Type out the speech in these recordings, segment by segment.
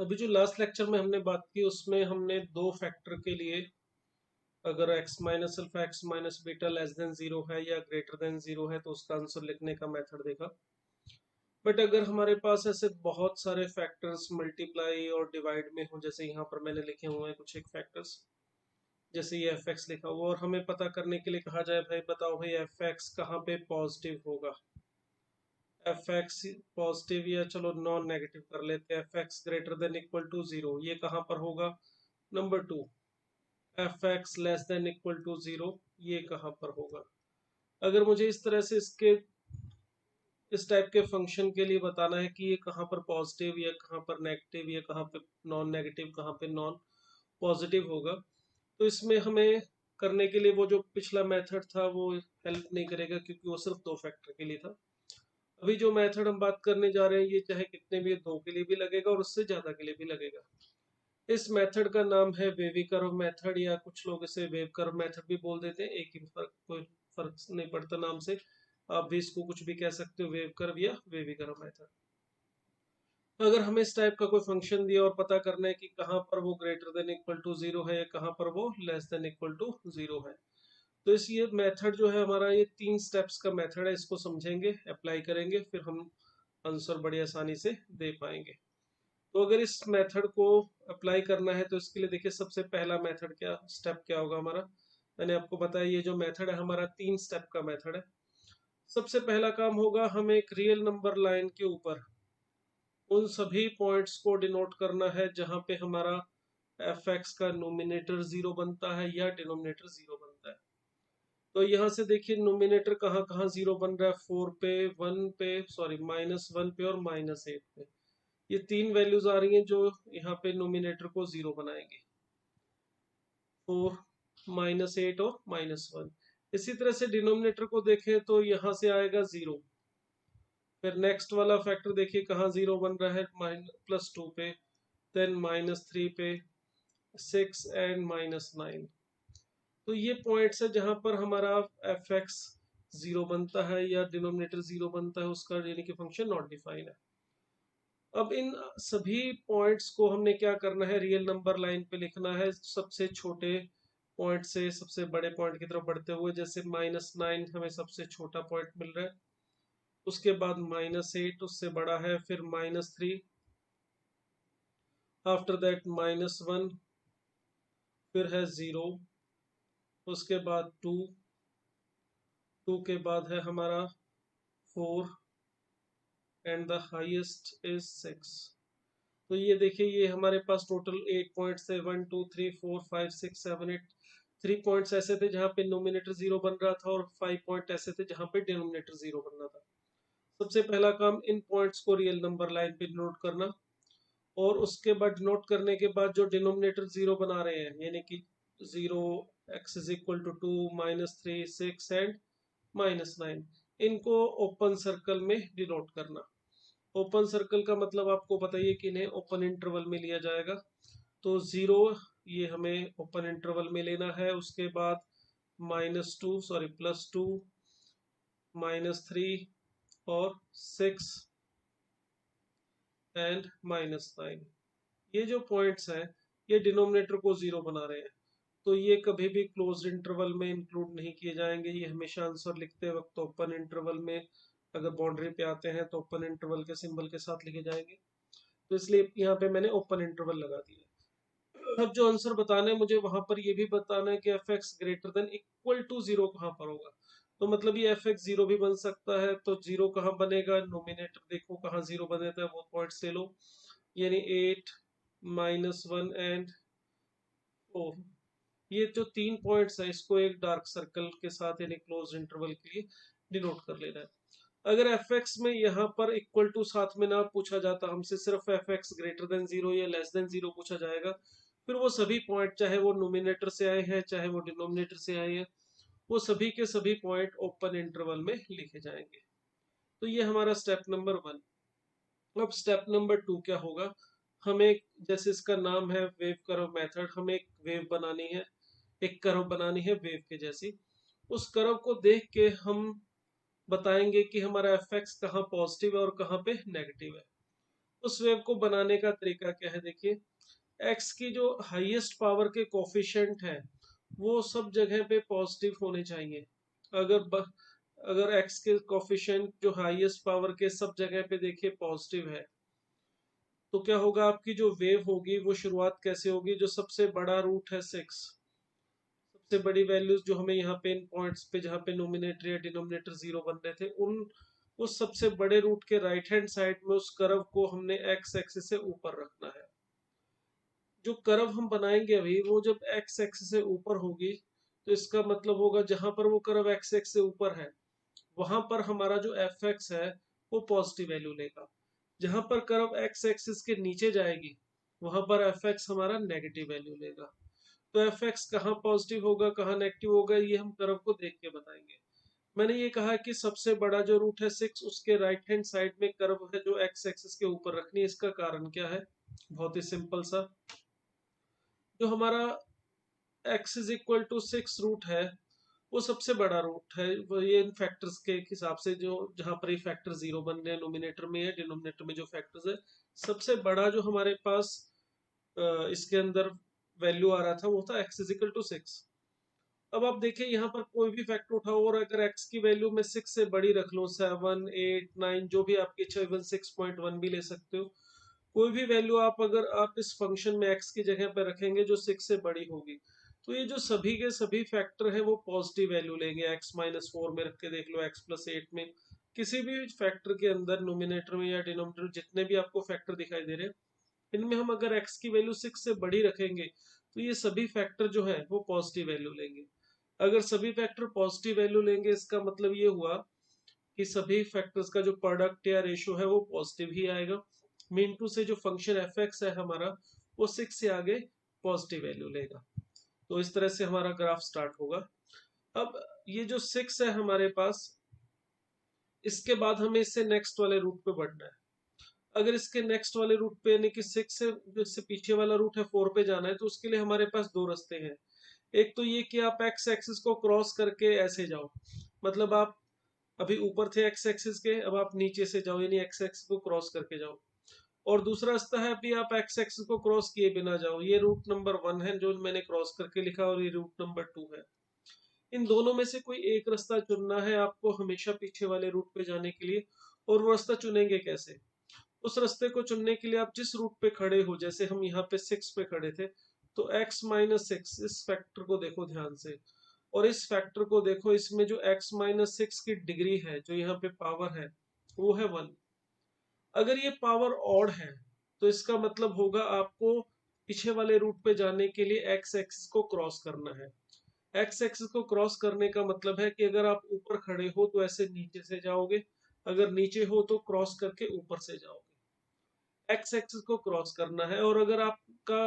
अभी जो last lecture में हमने बात की उसमें हमने दो फैक्टर के लिए अगर x minus alpha x minus beta less than zero है या ग्रेटर देन जीरो है तो उसका आंसर लिखने का मेथड देखा। बट अगर हमारे पास ऐसे बहुत सारे फैक्टर्स मल्टीप्लाई और डिवाइड में हो, जैसे यहाँ पर मैंने लिखे हुए हैं कुछ एक फैक्टर्स, जैसे ये एफ एक्स लिखा हुआ और हमें पता करने के लिए कहा जाए भाई बताओ भाई एफ एक्स कहाँ पे पॉजिटिव होगा। एफ एक्स पॉजिटिव या चलो नॉन नेगेटिव कर लेते हैं, f x greater than equal to zero, ये कहाँ पर होगा? Number two. F x less than equal to zero, ये कहाँ पर होगा? अगर मुझे इस तरह से इसके इस टाइप के फंक्शन के लिए बताना है कि ये कहाँ पर पॉजिटिव या कहाँ पर नेगेटिव या कहाँ पे नॉन नेगेटिव कहाँ पे नॉन पॉजिटिव होगा, तो इसमें हमें करने के लिए वो जो पिछला मेथड था वो हेल्प नहीं करेगा, क्योंकि वो सिर्फ दो फैक्टर के लिए था। अभी जो मेथड हम बात करने जा रहे हैं ये चाहे कितने भी दो के लिए भी लगेगा और उससे ज्यादा के लिए भी लगेगा। इस मेथड का नाम है वेवी कर्व मेथड, या कुछ लोग इसे वेव कर्व मेथड भी बोल देते हैं, एक ही फर्क, कोई फर्क नहीं पड़ता नाम से। आप भी इसको कुछ भी कह सकते हो, वेव कर्व या वेवी कर्व मेथड। अगर हमें इस टाइप का कोई फंक्शन दिया और पता करना है कि कहाँ पर वो greater than equal to zero है या कहाँ पर वो less than equal to zero है, तो इस ये मेथड जो है हमारा, ये तीन स्टेप्स का मेथड है। इसको समझेंगे, अप्लाई करेंगे, फिर हम आंसर बड़ी आसानी से दे पाएंगे। तो अगर इस मेथड को अप्लाई करना है तो इसके लिए देखिए सबसे पहला मेथड क्या स्टेप क्या होगा हमारा। मैंने आपको बताया ये जो मेथड है हमारा तीन स्टेप का मेथड है। सबसे पहला काम होगा हमें एक रियल नंबर लाइन के ऊपर उन सभी पॉइंट्स को डिनोट करना है जहां पे हमारा एफ एक्स का नोमिनेटर जीरो बनता है या डिनोमिनेटर जीरो बनता है। तो यहाँ से देखिए नोमिनेटर कहाँ कहाँ जीरो बन रहा है, फोर पे, वन पे, सॉरी माइनस वन पे और माइनस एट पे। ये तीन वैल्यूज आ रही हैं जो यहाँ पे नोमिनेटर को जीरो बनाएंगे, फोर, माइनस एट और माइनस वन। इसी तरह से डिनोमिनेटर को देखें तो यहाँ से आएगा जीरो। फिर नेक्स्ट वाला फैक्टर देखिए कहाँ जीरो बन रहा है, प्लस टू पे, देन माइनस थ्री पे, सिक्स एंड माइनस नाइन। तो ये पॉइंट्स है जहां पर हमारा एफ एक्स जीरो बनता है या डिनोमिनेटर जीरो बनता है, उसका यानी कि फंक्शन नॉट डिफाइन है। अब इन सभी पॉइंट्स को हमने क्या करना है, रियल नंबर लाइन पे लिखना है, सबसे छोटे पॉइंट से सबसे बड़े पॉइंट की तरफ बढ़ते हुए। जैसे माइनस नाइन हमें सबसे छोटा पॉइंट मिल रहा है, उसके बाद माइनस एट उससे बड़ा है, फिर minus three, after that minus one, फिर है जीरो, उसके बाद टू, टू के बाद है हमारा four and the highest is six. तो ये देखिए ये हमारे पास टोटल 8 पॉइंट्स थे, 1 2 3 4 5 6 7 8। 3 पॉइंट्स ऐसे थे जहाँ पे नोमिनेटर जीरो बन रहा था और 5 पॉइंट ऐसे थे जहाँ पे डिनोमिनेटर जीरो बन रहा था। सबसे पहला काम इन पॉइंट्स को रियल नंबर लाइन पे नोट करना, और उसके बाद नोट करने के बाद जो डिनोमिनेटर जीरो बना रहे हैं यानी कि zero, x is equal to two, minus three, six and minus nine, इनको ओपन सर्कल में डिनोट करना। ओपन सर्कल का मतलब आपको बताइए कि इन्हें ओपन इंटरवल में लिया जाएगा। तो जीरो ये हमें ओपन इंटरवल में लेना है, उसके बाद minus two, sorry plus two, minus three और सिक्स एंड माइनस नाइन। ये जो पॉइंट्स हैं ये डिनोमिनेटर को जीरो बना रहे हैं, तो ये कभी भी क्लोज इंटरवल में इंक्लूड नहीं किए जाएंगे। ये हमेशा आंसर लिखते वक्त ओपन इंटरवल में, अगर बाउंड्री पे आते हैं तो ओपन इंटरवल के सिंबल के साथ लिखे जाएंगे। तो इसलिए यहाँ पे मैंने ओपन इंटरवल लगा दिया। अब जो आंसर बताना है मुझे वहां पर ये भी बताना है कि f x greater than equal to zero कहाँ पर होगा। तो मतलब ये एफ एक्स जीरो भी बन सकता है, तो जीरो कहाँ बनेगा, नोमिनेटर देखो कहाँ जीरो बनेगा, वो पॉइंट्स ले लो, यानी at, minus one and four. ये जो तीन पॉइंट्स है इसको एक डार्क सर्कल के साथ यानी क्लोज इंटरवल के लिए डिनोट कर लेना है। अगर एफ एक्स में यहाँ पर इक्वल टू साथ में ना पूछा जाता, हमसे सिर्फ F x greater than zero या लेस देन जीरो पूछा जाएगा, फिर वो सभी पॉइंट चाहे वो नोमिनेटर से आए हैं चाहे वो डिनोमिनेटर से आए हैं, वो सभी के सभी पॉइंट ओपन इंटरवल में लिखे जाएंगे। तो ये हमारा स्टेप नंबर वन। अब स्टेप नंबर टू क्या होगा, हमें, जैसे इसका नाम है वेव कर्व मेथड, हमें एक वेव बनानी है, एक कर्व बनानी है वेव के जैसी। उस कर्व को देख के हम बताएंगे कि हमारा एफ एक्स कहाँ पॉजिटिव है और कहाँ पे नेगेटिव है। उस वेव को बनाने का तरीका क्या है, देखिए एक्स की जो हाईएस्ट पावर के कोफिशिएंट है वो सब जगह पे पॉजिटिव होने चाहिए। अगर ब, अगर एक्स के कोफिशिएंट जो हाईएस्ट पावर के सब जगह पे देखिए पॉजिटिव है, तो क्या होगा, आपकी जो वेव होगी वो शुरुआत कैसे होगी, जो सबसे बड़ा रूट है 6, सबसे बड़ी वैल्यूज जो हमें यहाँ पे इन पॉइंट्स पे जहाँ पे नोमिनेटर या डिनोमिनेटर जीरो बन रहे थे, उन उस सबसे बड़े रूट के राइट हैंड साइड में उस कर्व को हमने एक्स एक्सिस से ऊपर रखना है। जो कर्व हम बनाएंगे अभी वो जब एक्स एक्सिस से ऊपर होगी, तो इसका मतलब होगा जहां पर वो कर्व एक्स एक्स से ऊपर है वहां पर हमारा जो एफ एक्स है वो पॉजिटिव वैल्यू लेगा। जहां पर कर्व एक्स एक्सिस के नीचे जाएगी वहां पर एफ एक्स हमारा नेगेटिव वैल्यू लेगा। तो एफ एक्स कहाँ पॉजिटिव होगा कहाँ नेगेटिव होगा ये हम कर्व को देख के बताएंगे। मैंने ये कहा कि सबसे बड़ा जो रूट है 6 उसके राइट हैंड साइड में कर्व है जो एक्स एक्सिस के ऊपर रखनी है। इसका कारण क्या है, बहुत ही सिंपल सा, जो हमारा x is equal to 6 root है वो सबसे बड़ा रूट है। वो ये इन फैक्टर्स के हिसाब से जो जहां पर ये फैक्टर जीरो बन रहे हैं नोमिनेटर में या डिनोमिनेटर में जो फैक्टर्स है, सबसे बड़ा जो हमारे पास इसके अंदर वैल्यू आ रहा था वो था x इज इक्वल टू 6। अब आप देखिए यहाँ पर कोई भी फैक्टर उठाओ और अगर x की वैल्यू में 6 से बड़ी रख लो, 7 8 9 जो भी आपकी इच्छा, इवन 6.1 भी ले सकते हो, कोई भी वैल्यू आप अगर आप इस फंक्शन में x की जगह पर रखेंगे जो 6 से बड़ी होगी, तो ये जो सभी के सभी फैक्टर है वो पॉजिटिव वैल्यू लेंगे। x-4 में रख के देख लो, x+8 में, किसी भी फैक्टर के अंदर नोमिनेटर में या डिनोमिनेटर जितने भी आपको फैक्टर दिखाई दे रहे हैं, इनमें हम अगर x की वैल्यू 6 से बड़ी रखेंगे तो ये सभी फैक्टर जो है वो पॉजिटिव वैल्यू लेंगे। अगर सभी फैक्टर पॉजिटिव वैल्यू लेंगे इसका मतलब ये हुआ कि सभी फैक्टर्स का जो प्रोडक्ट या रेशियो है वो पॉजिटिव ही आएगा। मीन टू से जो फंक्शन एफ एक्स है हमारा वो 6 से आगे पॉजिटिव वैल्यू लेगा। तो इस तरह से हमारा ग्राफ स्टार्ट होगा। अब ये जो 6 है हमारे पास, इसके बाद हमें इससे नेक्स्ट वाले रूट पे बढ़ना है। अगर इसके नेक्स्ट वाले रूट पे यानी कि 6 से जो इससे पीछे वाला रूट है 4 पे जाना है, तो उसके लिए हमारे पास दो रास्ते हैं। एक तो ये कि आप एक्स एक्सिस को क्रॉस करके ऐसे जाओ, मतलब आप अभी ऊपर थे एक्स एक्सिस के, अब आप नीचे से जाओ यानी एक्स एक्सिस को क्रॉस करके जाओ। और दूसरा रास्ता है अभी आप एक्स एक्सिस को क्रॉस किए बिना जाओ, ये रूट नंबर 1 है जो मैंने क्रॉस करके लिखा और ये रूट नंबर 2 है। इन दोनों में से कोई एक रास्ता चुनना है आपको हमेशा पीछे वाले रूट पे जाने के लिए। और वो रास्ता चुनेंगे कैसे, उस रास्ते को चुनने के लिए आप जिस रूट पे खड़े हो, जैसे हम यहाँ पे 6 पे खड़े थे, तो x-6 इस फैक्टर को देखो ध्यान से, और इस फैक्टर को देखो, इसमें जो x-6 की डिग्री है जो यहाँ पे पावर है वो है 1। अगर ये पावर ऑड है तो इसका मतलब होगा आपको पीछे वाले रूट पे जाने के लिए एक्स एक्सिस को क्रॉस करना है। एक्स एक्सिस को क्रॉस करने का मतलब है कि अगर आप ऊपर खड़े हो तो ऐसे नीचे से जाओगे, अगर नीचे हो तो क्रॉस करके ऊपर से जाओगे। एक्स एक्सिस को क्रॉस करना है। और अगर आपका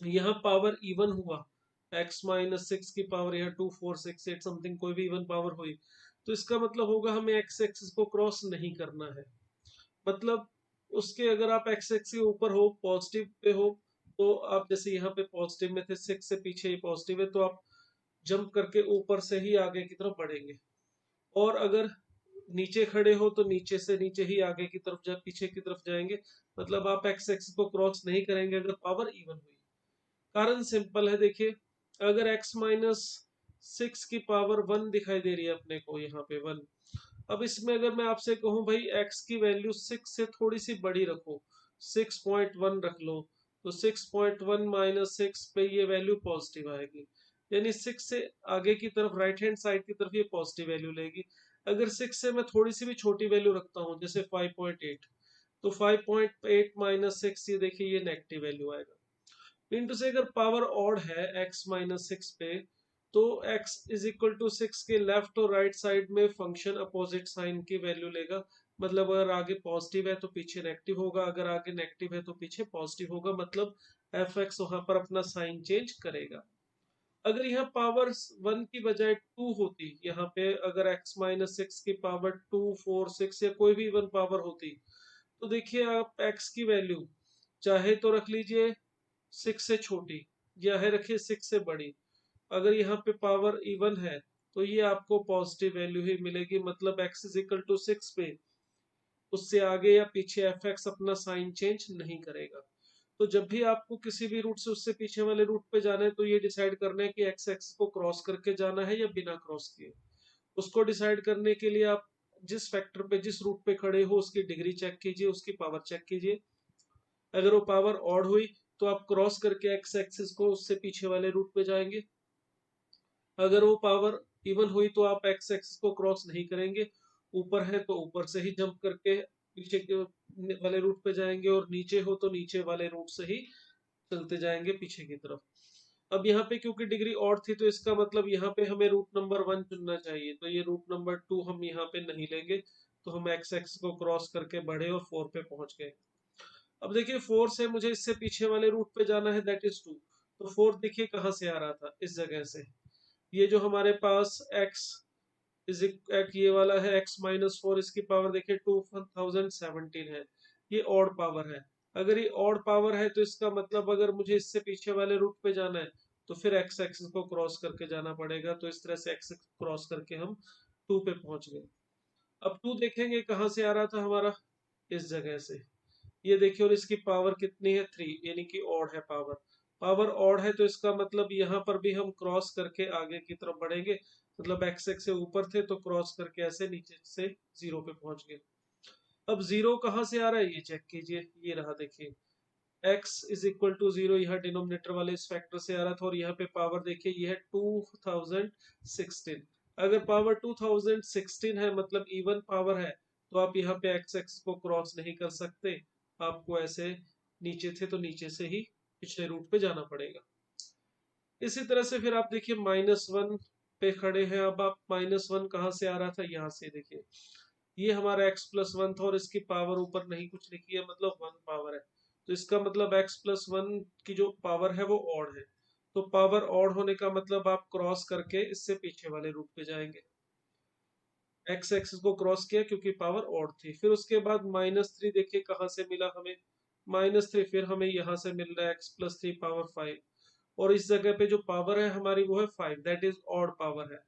यहाँ पावर इवन हुआ, x-6 की पावर यहाँ 2 4 6 8 समथिंग कोई भी इवन पावर हुई, तो इसका मतलब होगा हमें एक्स एक्सिस को क्रॉस नहीं करना है। मतलब उसके अगर आप एक्स एक्सिस के ऊपर हो, पॉजिटिव पे हो, तो आप जैसे यहाँ पे पॉजिटिव में थे, 6 से पीछे ही पॉजिटिव है, तो आप जंप करके ऊपर से ही आगे की तरफ बढ़ेंगे। और अगर नीचे खड़े हो तो नीचे से नीचे ही आगे की तरफ जब पीछे की तरफ जाएंगे, मतलब आप एक्स एक्सिस को क्रॉस नहीं करेंगे अगर पावर इवन हुई। कारण सिंपल है, देखिए अगर x-6 की पावर 1 दिखाई दे रही है अपने को यहाँ पे 1, अब इसमें अगर मैं आपसे कहूं भाई x की वैल्यू 6 से थोड़ी सी बड़ी रखो, 6.1 रख लो, तो 6.1 माइनस 6 पे ये वैल्यू पॉजिटिव आएगी, यानी 6 से आगे की तरफ राइट हैंड साइड की तरफ ये पॉजिटिव वैल्यू लेगी। अगर 6 से मैं थोड़ी सी भी छोटी वैल्यू रखता हूँ जैसे 5.8, तो 5.8 माइनस 6 ये देखिए ये नेगेटिव वैल्यू आएगा। इंटू से अगर पावर ऑड है x-6 पे, तो x इज इक्वल टू 6 के लेफ्ट और राइट साइड में फंक्शन अपोजिट साइन की वैल्यू लेगा। मतलब अगर आगे पॉजिटिव है तो पीछे नेगेटिव होगा, अगर आगे नेगेटिव है तो पीछे पॉजिटिव होगा, मतलब एफ एक्स वहां पर अपना साइन चेंज करेगा। अगर यहाँ पावर 1 की बजाय 2 होती, यहाँ पे अगर x-6 की पावर 2 4 6 या कोई भी इवन पावर होती, तो देखिए आप x की वैल्यू चाहे तो रख लीजिए 6 से छोटी, या है रखिए 6 से बड़ी, अगर यहाँ पे पावर इवन है तो ये आपको पॉजिटिव वैल्यू ही मिलेगी। मतलब x इज इक्वल टू 6 पे उससे आगे या पीछे एफ एक्स अपना साइन चेंज नहीं करेगा। तो जब भी आपको किसी भी रूट से उससे पीछे वाले रूट पे जाना है तो ये डिसाइड करना है कि एक्स एक्स को क्रॉस करके जाना है या बिना क्रॉस किए। उसको डिसाइड करने के लिए आप जिस फैक्टर पे जिस रूट पे खड़े हो उसकी डिग्री चेक कीजिए, उसकी पावर चेक कीजिए। अगर वो पावर ऑड हुई तो आप क्रॉस करके एक्स एक्सिस को उससे पीछे वाले रूट पे जाएंगे। अगर वो पावर इवन हुई तो आप एक्स एक्सिस को क्रॉस नहीं करेंगे, ऊपर है तो ऊपर से ही जंप करके पीछे के वाले रूट पे जाएंगे, और नीचे हो तो नीचे वाले रूट से ही चलते जाएंगे पीछे की तरफ। अब यहाँ पे क्योंकि डिग्री ऑड थी तो इसका मतलब यहाँ पे हमें रूट नंबर 1 चुनना चाहिए, तो ये रूट नंबर 2 हम यहाँ पे नहीं लेंगे। तो हम एक्स एक्स को क्रॉस करके बढ़े और 4 पे पहुंच गए। अब देखिए 4 से मुझे इससे पीछे वाले रूट पे जाना है, दैट इज 2। तो 4 देखिए कहाँ से आ रहा था, इस जगह से। ये जो हमारे पास x इज ये वाला है x-4, इसकी पावर देखिए 2017 है। ये ऑड पावर है। अगर ये ऑड पावर है तो इसका मतलब अगर मुझे इससे पीछे वाले रूट पे जाना है तो फिर x एक्सिस को क्रॉस करके जाना पड़ेगा। तो इस तरह से x क्रॉस करके हम 2 पे पहुंच गए। अब 2 देखेंगे कहाँ से आ रहा था हमारा, इस जगह से। ये देखिए, और इसकी पावर कितनी है 3, यानी कि ऑड है पावर। पावर ऑड है तो इसका मतलब यहाँ पर भी हम क्रॉस करके आगे की तरफ बढ़ेंगे। मतलब एक्स एक्स से ऊपर थे तो क्रॉस करके ऐसे नीचे से 0 पे पहुंच गए। अब 0 कहाँ से आ रहा है ये चेक कीजिए, ये रहा देखिए, x इज इक्वल टू 0 यहाँ डिनोमिनेटर वाले इस फैक्टर से आ रहा था, और यहाँ पे पावर देखिए ये है 2016। अगर पावर 2016 है मतलब इवन पावर है, तो आप यहाँ पे x एक्स को क्रॉस नहीं कर सकते। आपको ऐसे नीचे थे तो नीचे से ही पिछले रूट पे जाना पड़ेगा। इसी तरह से फिर आप देखिए -1 पे खड़े हैं। अब आप -1 कहाँ से आ रहा था, यहाँ से देखिए, ये हमारा x+1 था और इसकी पावर ऊपर नहीं कुछ लिखी है, मतलब 1 पावर है। तो इसका मतलब x+1 की जो पावर है वो ऑड है। तो पावर ऑड होने का मतलब आप क्रॉस करके इससे पीछे वाले रूट पे जाएंगे। x एक्सिस को क्रॉस किया क्योंकि पावर ऑड थी। फिर उसके बाद -3 देखिए कहाँ से मिला हमें, -3 फिर हमें यहाँ से मिल रहा है x+3 पावर 5। और इस जगह पे जो पावर है हमारी वो है 5, दैट इज ऑड पावर है।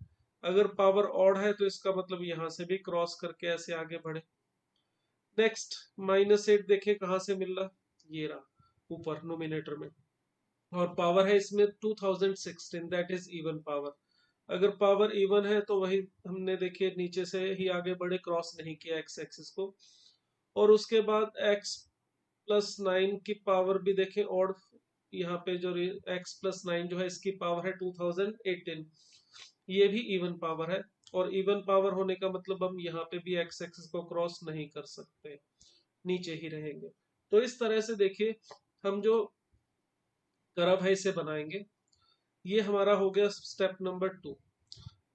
अगर पावर ऑड है तो इसका मतलब यहाँ से भी क्रॉस करके ऐसे आगे बढ़े। नेक्स्ट -8 देखिए कहाँ से मिल रहा, ये रहा ऊपर नोमिनेटर में, और पावर है इसमें 2016, दैट इज इवन पावर। अगर पावर इवन है तो वही हमने देखिए नीचे से ही आगे बढ़े, क्रॉस नहीं किया एक्स एक्सिस को। और उसके बाद x+9 की पावर भी देखें ऑड, यहाँ पे जो x+9 जो है इसकी पावर है 2018, ये भी इवन पावर है। और इवन पावर होने का मतलब हम यहाँ पे भी एक्स एक्सिस को क्रॉस नहीं कर सकते, नीचे ही रहेंगे। तो इस तरह से देखिए हम जो कर्व है इसे बनाएंगे। ये हमारा हो गया स्टेप नंबर 2।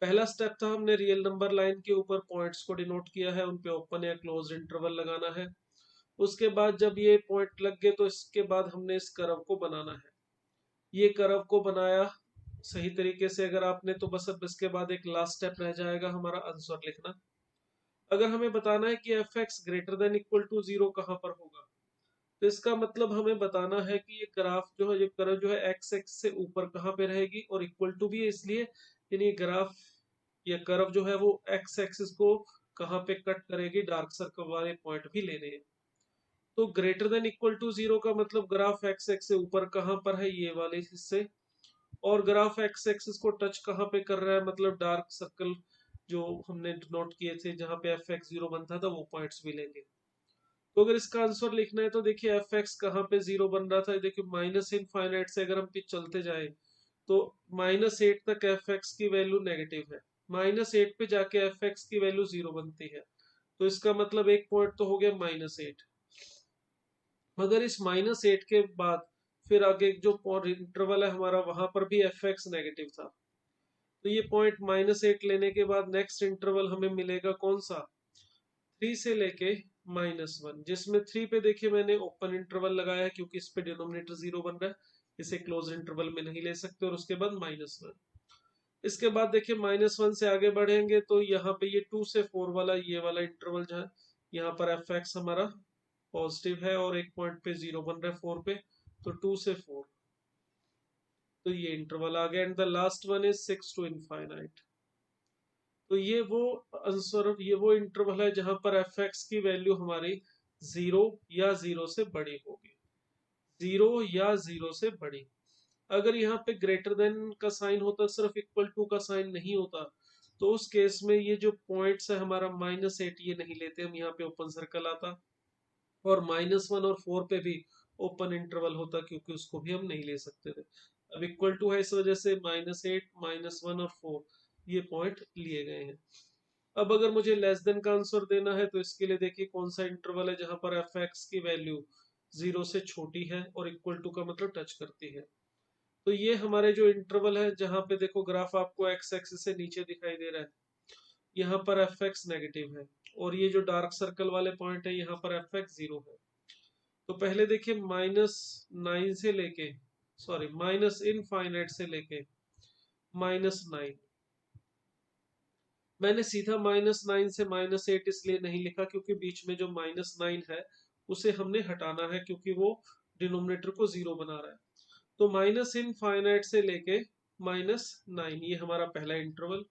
पहला स्टेप था हमने रियल नंबर लाइन के ऊपर पॉइंट्स को डिनोट किया है, उन पे ओपन या क्लोज इंटरवल लगाना है। उसके बाद जब ये पॉइंट लग गए तो इसके बाद हमने इस कर्व को बनाना है। ये कर्व को बनाया सही तरीके से अगर आपने, तो बस अब इसके बाद एक लास्ट स्टेप रह जाएगा हमारा आंसर लिखना। अगर हमें बताना है कि f x greater than equal to 0 कहाँ पर होगा, तो इसका मतलब हमें बताना है कि ये ग्राफ जो है, ये कर्व जो है एक्स एक्स से ऊपर कहाँ पे रहेगी, और इक्वल टू भी है इसलिए, यानी ग्राफ या कर्व जो है वो एक्स एक्सिस को कहाँ पे कट करेगी, डार्क सर्कल वाले पॉइंट भी लेने हैं। तो ग्रेटर देन इक्वल टू 0 का मतलब ग्राफ एक्स एक्स से ऊपर कहाँ पर है, ये वाले हिस्से। और ग्राफ एक्स एक्सिस को टच कहाँ पे कर रहा है, मतलब डार्क सर्कल जो हमने नोट किए थे जहां पे एफ एक्स 0 बनता था वो पॉइंट्स भी लेंगे। तो अगर इसका आंसर लिखना है तो देखिए एफ एक्स कहाँ पे 0 बन रहा था, देखिए माइनस इनफाइनाइट से अगर हम चलते जाए तो -8 तक एफ एक्स की वैल्यू नेगेटिव है। -8 पे जाके एफ एक्स की वैल्यू 0 बनती है। तो इसका मतलब एक पॉइंट तो हो गया -8। मगर इस -8 के बाद फिर आगे जो इंटरवल है हमारा वहां पर भी एफ एक्स नेगेटिव था। तो ये पॉइंट -8 लेने के बाद नेक्स्ट इंटरवल हमें मिलेगा कौन सा, 3 से लेके -1, जिसमें 3 पे देखिए मैंने ओपन इंटरवल लगाया है क्योंकि इस पे डिनोमिनेटर 0 बन रहा है, इसे क्लोज इंटरवल में नहीं ले सकते। और उसके बाद -1, इसके बाद देखिए -1 से आगे बढ़ेंगे तो यहाँ पे ये 2 से 4 वाला ये वाला इंटरवल जो है, यहाँ पर एफ एक्स हमारा पॉजिटिव है और एक पॉइंट पे 0 बन रहा है 4 पे, तो 2 से 4, तो ये इंटरवल आ गया। And the last one is 6 to infinite. तो ये वो आंसर, ये वो इंटरवल है जहां पर एफ एक्स की वैल्यू हमारी 0 या 0 से बड़ी होगी, 0 या 0 से बड़ी। अगर यहाँ पे ग्रेटर देन का साइन होता, सिर्फ इक्वल टू का साइन नहीं होता, तो उस केस में ये जो पॉइंट्स है हमारा -8 ये नहीं लेते हम, यहाँ पे ओपन सर्कल आता, और -1 और 4 पे भी ओपन इंटरवल होता, क्योंकि उसको भी हम नहीं ले सकते थे। अब इक्वल टू है इस वजह से -8, -1 और 4 ये पॉइंट लिए गए हैं। अब अगर मुझे लेस देन का आंसर देना है तो इसके लिए देखिए कौन सा इंटरवल है जहां पर एफ एक्स की वैल्यू 0 से छोटी है और इक्वल टू का मतलब टच करती है। तो ये हमारे जो इंटरवल है, जहां पे देखो ग्राफ आपको एक्स एक्सिस से नीचे दिखाई दे रहा है, यहाँ पर एफ एक्स नेगेटिव है, और ये जो डार्क सर्कल वाले पॉइंट है यहाँ पर एफ एक्स 0 है। तो पहले देखिए -9 से लेके, सॉरी माइनस इनफाइनाइट से लेके -9, मैंने सीधा -9 से -8 इसलिए नहीं लिखा क्योंकि बीच में जो -9 है उसे हमने हटाना है, क्योंकि वो डिनोमिनेटर को 0 बना रहा है। तो माइनस इनफाइनाइट से लेके -9 ये हमारा पहला इंटरवल।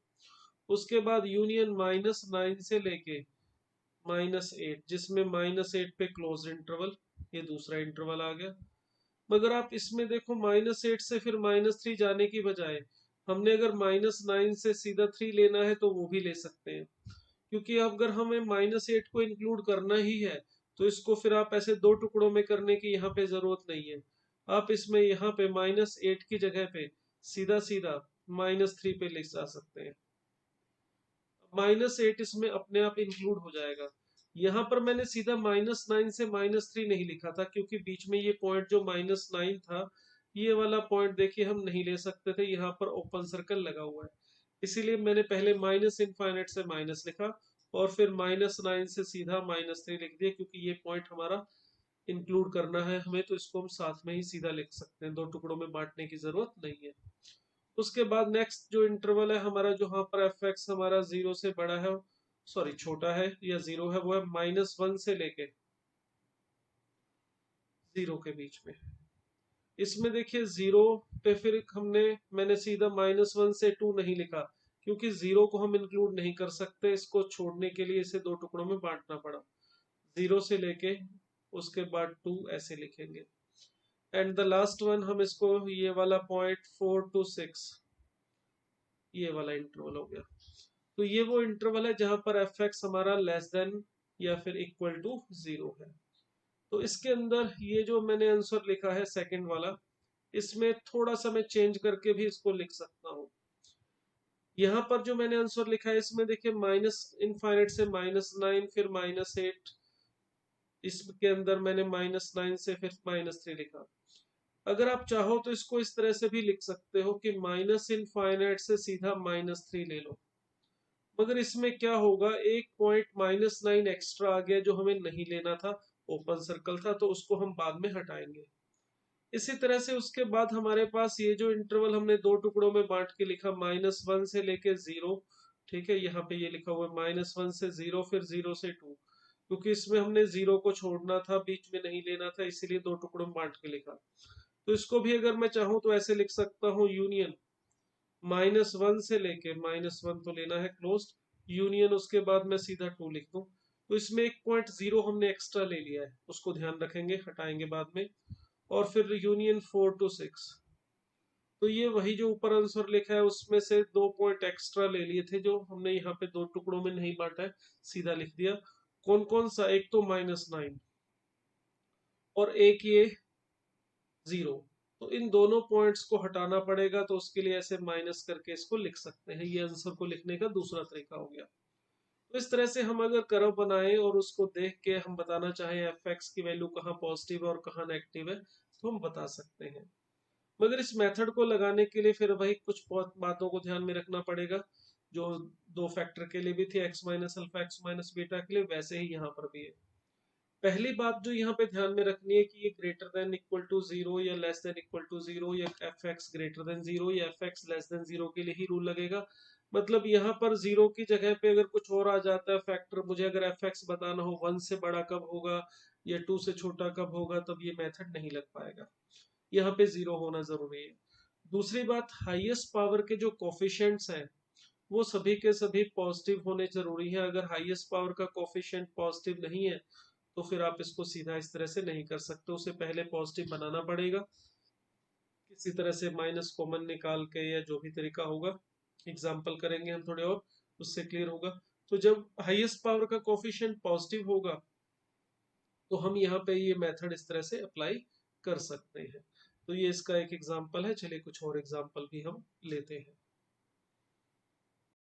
उसके बाद यूनियन -9 से लेके -8, जिसमें -8 पे क्लोज इंटरवल, ये दूसरा इंटरवल आ गया। मगर आप इसमें देखो -8 से फिर -3 जाने की बजाय हमने अगर -9 से सीधा 3 लेना है तो वो भी ले सकते हैं, क्योंकि अगर हमें -8 को इंक्लूड करना ही है तो इसको फिर आप ऐसे दो टुकड़ों में करने की यहाँ पे जरूरत नहीं है। आप इसमें यहाँ पे -8 की जगह पे सीधा सीधा -3 पे ले जा सकते हैं। -8 इसमें अपने आप इंक्लूड हो जाएगा। यहाँ पर मैंने सीधा -9 से -3 नहीं लिखा था, क्योंकि बीच में ये पॉइंट जो -9 था, ये वाला पॉइंट देखिए हम नहीं ले सकते थे, यहाँ पर ओपन सर्कल लगा हुआ है। इसीलिए मैंने पहले माइनस इनफाइनाइट से माइनस लिखा, और फिर -9 से सीधा -3 लिख दिया, क्योंकि ये पॉइंट हमारा इंक्लूड करना है हमें, तो इसको हम साथ में ही सीधा लिख सकते हैं, दो टुकड़ों में बांटने की जरूरत नहीं है। उसके बाद नेक्स्ट जो इंटरवल है हमारा, जो यहाँ पर एफ एक्स हमारा 0 से बड़ा है, सॉरी छोटा है या 0 है, वो है -1 से लेके 0 के बीच में। इसमें देखिए 0 पे फिर मैंने सीधा -1 से 2 नहीं लिखा, क्योंकि 0 को हम इंक्लूड नहीं कर सकते, इसको छोड़ने के लिए इसे दो टुकड़ों में बांटना पड़ा। 0 से लेके उसके बाद 2 ऐसे लिखेंगे। एंड द लास्ट वन हम इसको, ये वाला पॉइंट 4 to 6, ये वाला इंटरवल हो गया। तो ये वो इंटरवल है जहां पर एफ एक्स हमारा लेस देन या फिर इक्वल टू 0 है। तो इसके अंदर ये जो मैंने आंसर लिखा है सेकंड वाला, इसमें थोड़ा सा मैं चेंज करके भी इसको लिख सकता हूँ। यहाँ पर जो मैंने आंसर लिखा है इसमें देखिए माइनस इनफाइनाइट से -9 फिर -8, इसके अंदर मैंने -9 से फिर -3 लिखा। अगर आप चाहो तो इसको इस तरह से भी लिख सकते हो कि माइनस इनफाइनाइट से सीधा -3 ले लो, मगर इसमें क्या होगा, एक पॉइंट -9 एक्स्ट्रा आ गया जो हमें नहीं लेना था, ओपन सर्कल था, तो उसको हम बाद में हटाएंगे। इसी तरह से उसके बाद हमारे पास ये जो इंटरवल हमने दो टुकड़ों में बांट के लिखा, -1 से लेके 0, ठीक है, यहाँ पे ये लिखा हुआ है -1 से 0 फिर 0 से 2, क्योंकि इसमें हमने 0 को छोड़ना था, बीच में नहीं लेना था, इसीलिए दो टुकड़ों में बांट के लिखा। तो इसको भी अगर मैं चाहूँ तो ऐसे लिख सकता हूँ, यूनियन -1 से लेके -1 तो लेना है क्लोज, यूनियन उसके बाद मैं सीधा 2 लिख दूं। तो इसमें एक पॉइंट 0 हमने एक्स्ट्रा ले लिया है, उसको ध्यान रखेंगे, हटाएंगे बाद में। और फिर यूनियन 4 to 6, तो ये वही जो ऊपर आंसर लिखा है उसमें से दो पॉइंट एक्स्ट्रा ले लिए थे जो हमने यहाँ पे दो टुकड़ों में नहीं बांटा है, सीधा लिख दिया। कौन कौन सा, एक तो -9 और एक ये 0, तो इन दोनों पॉइंट्स को हटाना पड़ेगा, तो उसके लिए ऐसे माइनस करके इसको लिख सकते हैं। ये आंसर को लिखने का दूसरा तरीका हो गया। तो इस तरह से हम अगर कर्व बनाए और उसको देख के हम बताना चाहें एफ एक्स की वैल्यू कहाँ पॉजिटिव है और कहाँ नेगेटिव है, तो हम बता सकते हैं। मगर इस मेथड को लगाने के लिए फिर वही कुछ बातों को ध्यान में रखना पड़ेगा, जो दो फैक्टर के लिए भी थी, x minus alpha x minus beta के लिए, वैसे ही यहाँ पर भी है। पहली बात जो यहाँ पे ध्यान में रखनी है कि ये ग्रेटर देन इक्वल टू 0 या लेस देन इक्वल टू 0, या एफ एक्स ग्रेटर देन 0 या एफ एक्स लेस देन 0 के लिए ही रूल लगेगा। मतलब यहाँ पर 0 की जगह पे अगर कुछ और आ जाता है फैक्टर, मुझे अगर एफ एक्स बताना हो 1 से बड़ा कब होगा या 2 से छोटा कब होगा, तब ये मेथड नहीं लग पाएगा। यहाँ पे 0 होना जरूरी है। दूसरी बात, हाईएस्ट पावर के जो कोफिशिएंट्स हैं वो सभी के सभी पॉजिटिव होने जरूरी है। अगर हाईएस्ट पावर का कोफिशिएंट पॉजिटिव नहीं है तो फिर आप इसको सीधा इस तरह से नहीं कर सकते, उसे पहले पॉजिटिव बनाना पड़ेगा किसी तरह से, माइनस कॉमन निकाल के या जो भी तरीका होगा, एग्जाम्पल करेंगे हम थोड़े और, उससे क्लियर होगा। तो जब हाईएस्ट पावर का कोफिशिएंट पॉजिटिव होगा तो हम यहाँ पे ये मेथड इस तरह से अप्लाई कर सकते हैं। तो ये इसका एक एग्जाम्पल है। चलिए कुछ और एग्जाम्पल भी हम लेते हैं।